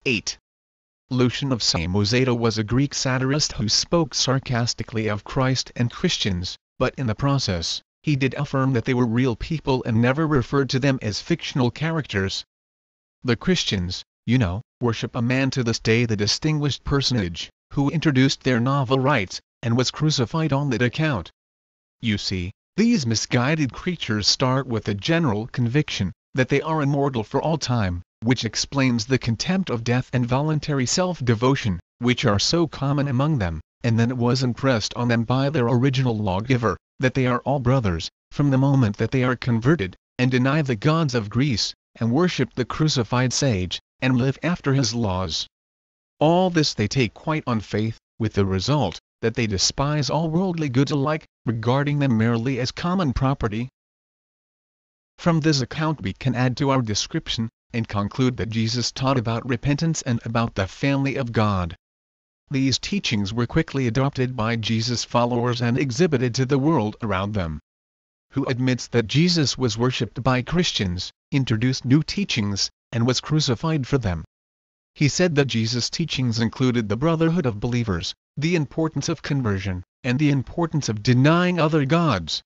8. Lucian of Samosata was a Greek satirist who spoke sarcastically of Christ and Christians, but in the process, he did affirm that they were real people and never referred to them as fictional characters. The Christians, worship a man to this day, the distinguished personage, who introduced their novel rites, and was crucified on that account. You see, these misguided creatures start with a general conviction that they are immortal for all time, which explains the contempt of death and voluntary self-devotion, which are so common among them, and then it was impressed on them by their original lawgiver, that they are all brothers, from the moment that they are converted, and deny the gods of Greece, and worship the crucified sage, and live after his laws. All this they take quite on faith, with the result that they despise all worldly goods alike, regarding them merely as common property. From this account we can add to our description, and conclude that Jesus taught about repentance and about the family of God. These teachings were quickly adopted by Jesus' followers and exhibited to the world around them. Who admits that Jesus was worshipped by Christians, introduced new teachings, and was crucified for them. He said that Jesus' teachings included the brotherhood of believers, the importance of conversion, and the importance of denying other gods.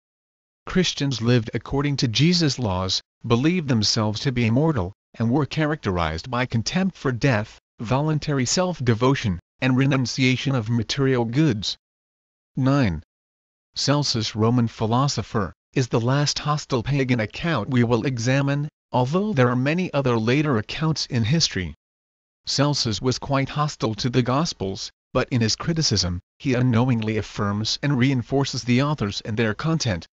Christians lived according to Jesus' laws, believed themselves to be immortal, and were characterized by contempt for death, voluntary self-devotion, and renunciation of material goods. 9. Celsus, Roman philosopher, is the last hostile pagan account we will examine, although there are many other later accounts in history. Celsus was quite hostile to the Gospels, but in his criticism, he unknowingly affirms and reinforces the authors and their content.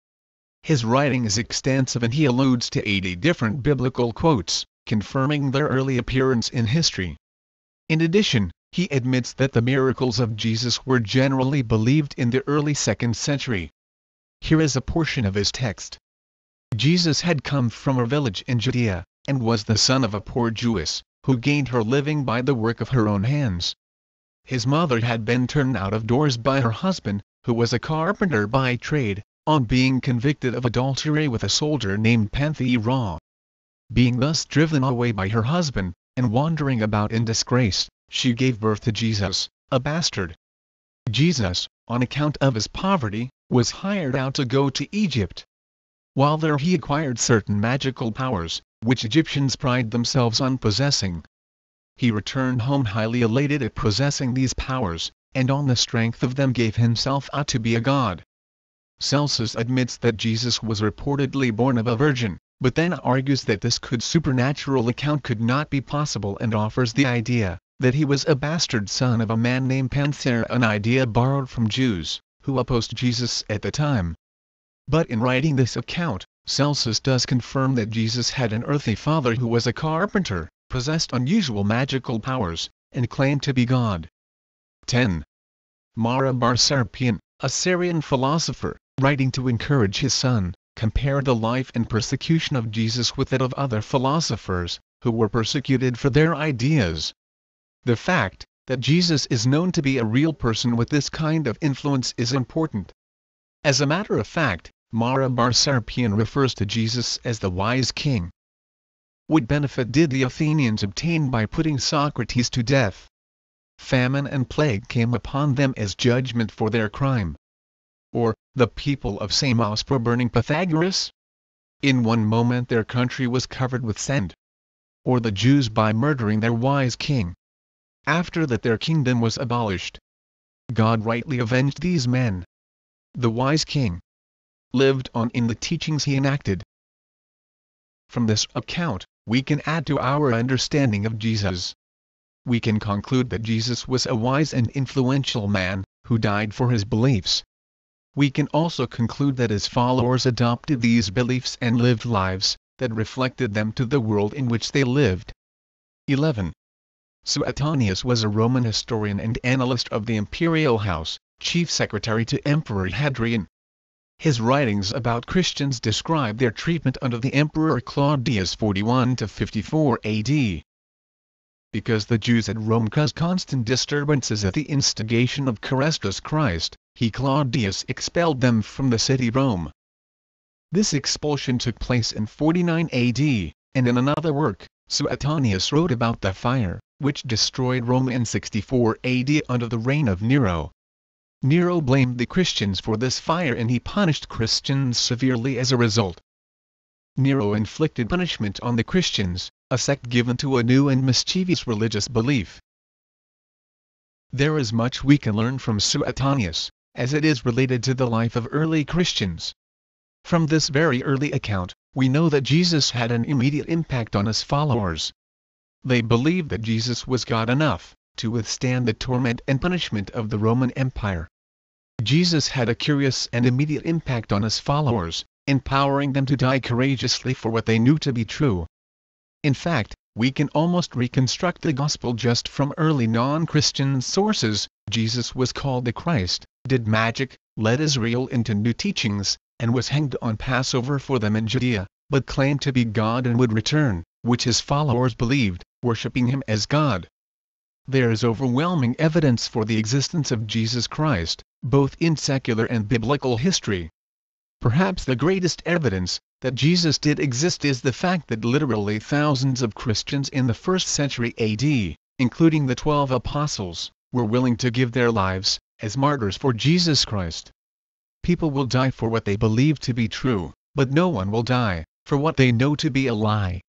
His writing is extensive and he alludes to 80 different biblical quotes, confirming their early appearance in history. In addition, he admits that the miracles of Jesus were generally believed in the early 2nd century. Here is a portion of his text. Jesus had come from a village in Judea, and was the son of a poor Jewess, who gained her living by the work of her own hands. His mother had been turned out of doors by her husband, who was a carpenter by trade, on being convicted of adultery with a soldier named Panthyra. Being thus driven away by her husband, and wandering about in disgrace, she gave birth to Jesus, a bastard. Jesus, on account of his poverty, was hired out to go to Egypt. While there he acquired certain magical powers, which Egyptians pride themselves on possessing. He returned home highly elated at possessing these powers, and on the strength of them gave himself out to be a god. Celsus admits that Jesus was reportedly born of a virgin, but then argues that this supernatural account could not be possible and offers the idea that he was a bastard son of a man named Panthyra, an idea borrowed from Jews, who opposed Jesus at the time. But in writing this account, Celsus does confirm that Jesus had an earthly father who was a carpenter, possessed unusual magical powers, and claimed to be God. 10. Marabar Sarpion, a Syrian philosopher, writing to encourage his son, compared the life and persecution of Jesus with that of other philosophers, who were persecuted for their ideas. The fact that Jesus is known to be a real person with this kind of influence is important. As a matter of fact, Marabar Sarpion refers to Jesus as the wise king. What benefit did the Athenians obtain by putting Socrates to death? Famine and plague came upon them as judgment for their crime. Or, the people of Samos for burning Pythagoras? In one moment their country was covered with sand. Or the Jews by murdering their wise king. After that their kingdom was abolished. God rightly avenged these men. The wise king lived on in the teachings he enacted. From this account, we can add to our understanding of Jesus. We can conclude that Jesus was a wise and influential man, who died for his beliefs. We can also conclude that his followers adopted these beliefs and lived lives that reflected them to the world in which they lived. 11. Suetonius was a Roman historian and annalist of the imperial house, chief secretary to Emperor Hadrian. His writings about Christians describe their treatment under the Emperor Claudius 41–54 AD. Because the Jews at Rome caused constant disturbances at the instigation of Chrestus Christ, Claudius expelled them from the city Rome. This expulsion took place in 49 AD, and in another work, Suetonius wrote about the fire, which destroyed Rome in 64 AD under the reign of Nero. Nero blamed the Christians for this fire and he punished Christians severely as a result. Nero inflicted punishment on the Christians, a sect given to a new and mischievous religious belief. There is much we can learn from Suetonius, as it is related to the life of early Christians. From this very early account, we know that Jesus had an immediate impact on his followers. They believed that Jesus was God enough to withstand the torment and punishment of the Roman Empire. Jesus had a curious and immediate impact on his followers, empowering them to die courageously for what they knew to be true. In fact, we can almost reconstruct the gospel just from early non-Christian sources. Jesus was called the Christ, did magic, led Israel into new teachings, and was hanged on Passover for them in Judea, but claimed to be God and would return, which his followers believed, worshipping him as God. There is overwhelming evidence for the existence of Jesus Christ, both in secular and biblical history. Perhaps the greatest evidence that Jesus did exist is the fact that literally thousands of Christians in the 1st century AD, including the 12 apostles, were willing to give their lives as martyrs for Jesus Christ. People will die for what they believe to be true, but no one will die for what they know to be a lie.